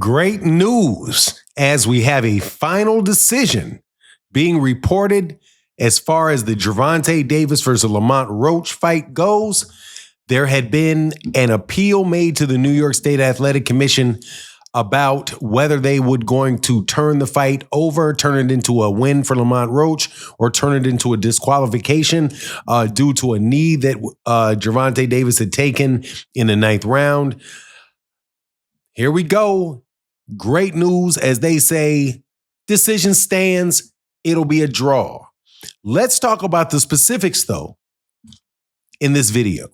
Great news as we have a final decision being reported as far as the Gervonta Davis versus Lamont Roach fight goes. There had been an appeal made to the New York State Athletic Commission about whether they would going to turn the fight over, turn it into a win for Lamont Roach, or turn it into a disqualification due to a knee that Gervonta Davis had taken in the 9th round. Here we go. Great news, as they say, decision stands. It'll be a draw. Let's talk about the specifics, though, in this video.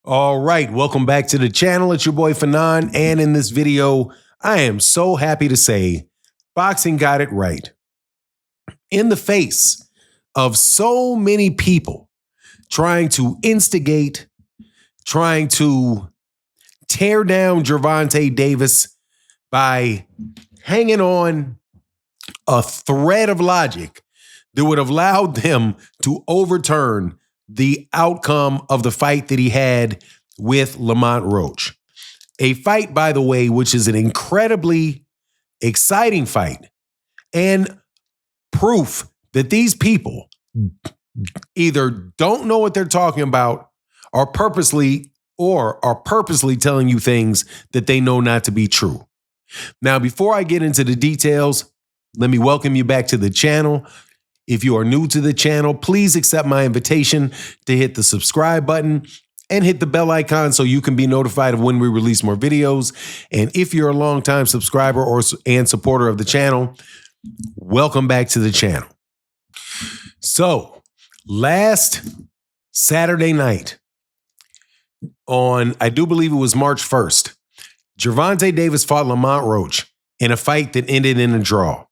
All right, welcome back to the channel. It's your boy Fanon, and in this video, I am so happy to say boxing got it right. In the face of so many people trying to instigate, trying to tear down Gervonta Davis by hanging on a thread of logic that would have allowed them to overturn the outcome of the fight that he had with Lamont Roach. A fight, by the way, which is an incredibly exciting fight and proof that these people either don't know what they're talking about or are purposely telling you things that they know not to be true. Now, before I get into the details, let me welcome you back to the channel. If you are new to the channel, please accept my invitation to hit the subscribe button and hit the bell icon so you can be notified of when we release more videos. And if you're a longtime subscriber and supporter of the channel, welcome back to the channel. So, last Saturday night on, I do believe it was March 1st, Gervonta Davis fought Lamont Roach in a fight that ended in a draw.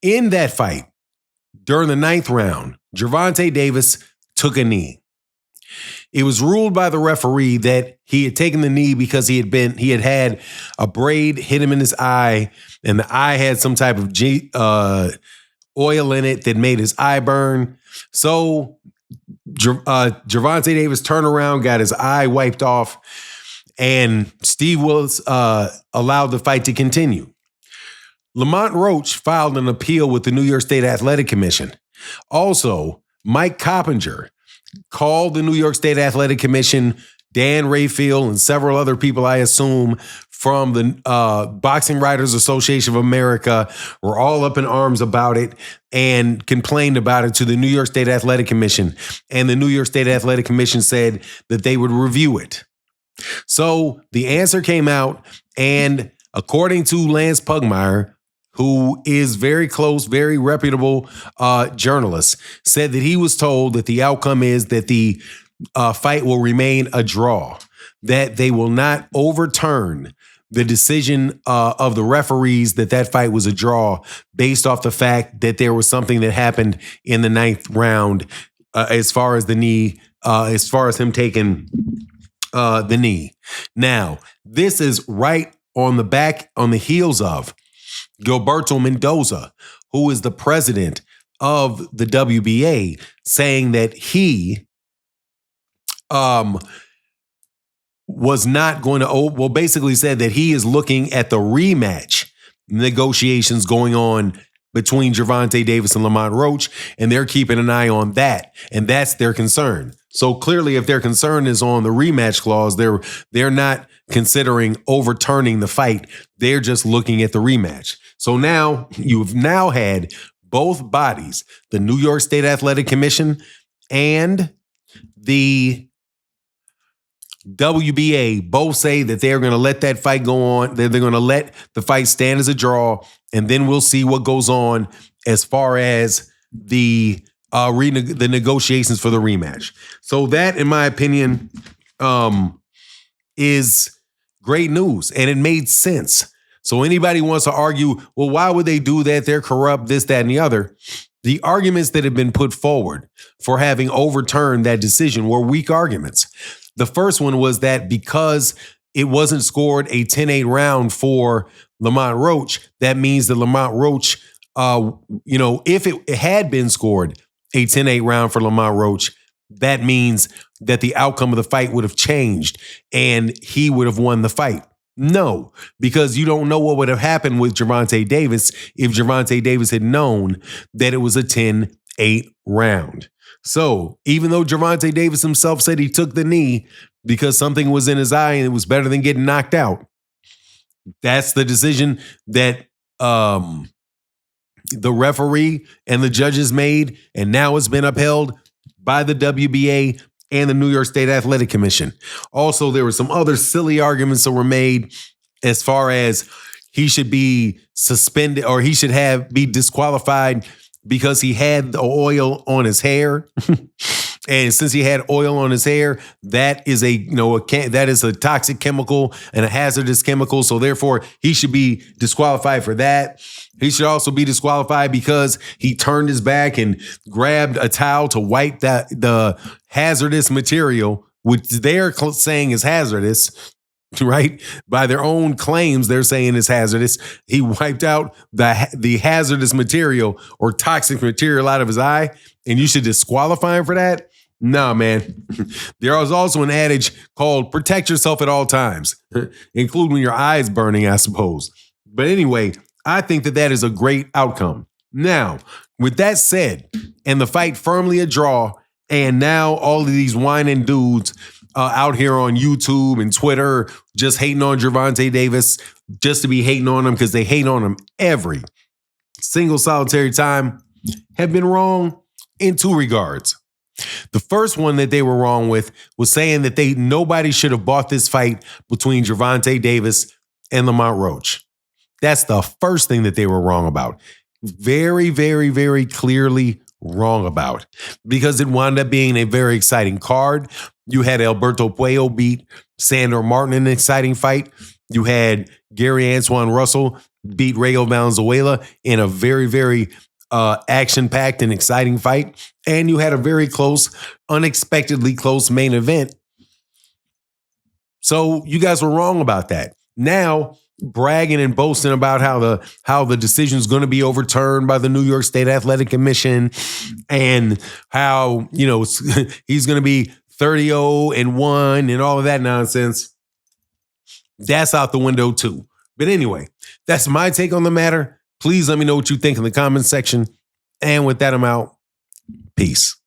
In that fight, during the 9th round, Gervonta Davis took a knee. It was ruled by the referee that he had taken the knee because he had had a braid hit him in his eye, and the eye had some type of oil in it that made his eye burn. So Gervonta Davis turned around, got his eye wiped off, and Steve Willis allowed the fight to continue. Lamont Roach filed an appeal with the New York State Athletic Commission. Also, Mike Coppinger called the New York State Athletic Commission, Dan Rayfield, and several other people, I assume, from the Boxing Writers Association of America were all up in arms about it and complained about it to the New York State Athletic Commission. And the New York State Athletic Commission said that they would review it. So the answer came out, and according to Lance Pugmire, who is very close, very reputable journalist, said that he was told that the outcome is that the fight will remain a draw, that they will not overturn the decision of the referees that fight was a draw based off the fact that there was something that happened in the 9th round as far as the knee, as far as him taking the knee. Now, this is right on the heels of Gilberto Mendoza, who is the president of the WBA, saying that he was not going to, basically said that he is looking at the rematch negotiations going on between Gervonta Davis and Lamont Roach, and they're keeping an eye on that, and that's their concern. So clearly, if their concern is on the rematch clause, they're not considering overturning the fight. They're just looking at the rematch. So now you've had both bodies, the New York State Athletic Commission and the WBA, both say that they're going to let that fight go on. They're going to let the fight stand as a draw, and then we'll see what goes on as far as the negotiations for the rematch. So that, in my opinion, is great news, and it made sense. So anybody wants to argue, well, why would they do that? They're corrupt, this, that, and the other. The arguments that have been put forward for having overturned that decision were weak arguments. The first one was that because it wasn't scored a 10-8 round for Lamont Roach, that means that Lamont Roach, if it had been scored a 10-8 round for Lamont Roach, that means that the outcome of the fight would have changed and he would have won the fight. No, because you don't know what would have happened with Gervonta Davis if Gervonta Davis had known that it was a 10-8 round. So even though Gervonta Davis himself said he took the knee because something was in his eye and it was better than getting knocked out, that's the decision that the referee and the judges made, and now it's been upheld by the WBA and the New York State Athletic Commission. Also, there were some other silly arguments that were made as far as he should be suspended or he should be disqualified because he had the oil on his hair. And since he had oil on his hair, that is a toxic chemical and a hazardous chemical. So therefore, he should be disqualified for that. He should also be disqualified because he turned his back and grabbed a towel to wipe the hazardous material, which they're saying is hazardous, right? By their own claims, they're saying it's hazardous. He wiped out the hazardous material or toxic material out of his eye, and you should disqualify him for that? Nah, man. There was also an adage called protect yourself at all times, including when your eye's burning, I suppose. But anyway, I think that is a great outcome. Now, with that said, and the fight firmly a draw, and now all of these whining dudes out here on YouTube and Twitter just hating on Gervonta Davis just to be hating on him because they hate on him every single solitary time have been wrong in two regards. The first one that they were wrong with was saying that nobody should have bought this fight between Gervonta Davis and Lamont Roach. That's the first thing that they were wrong about. Very, very, very clearly wrong about, because it wound up being a very exciting card. You had Alberto Puello beat Sandor Martin in an exciting fight. You had Gary Antoine Russell beat Rayo Valenzuela in a very, very action-packed and exciting fight. And you had a very close, unexpectedly close main event. So you guys were wrong about that. Now, bragging and boasting about how the decision is going to be overturned by the New York State Athletic Commission and how, he's going to be 30-0-1 and all of that nonsense. That's out the window too. But anyway, that's my take on the matter. Please let me know what you think in the comments section. And with that, I'm out. Peace.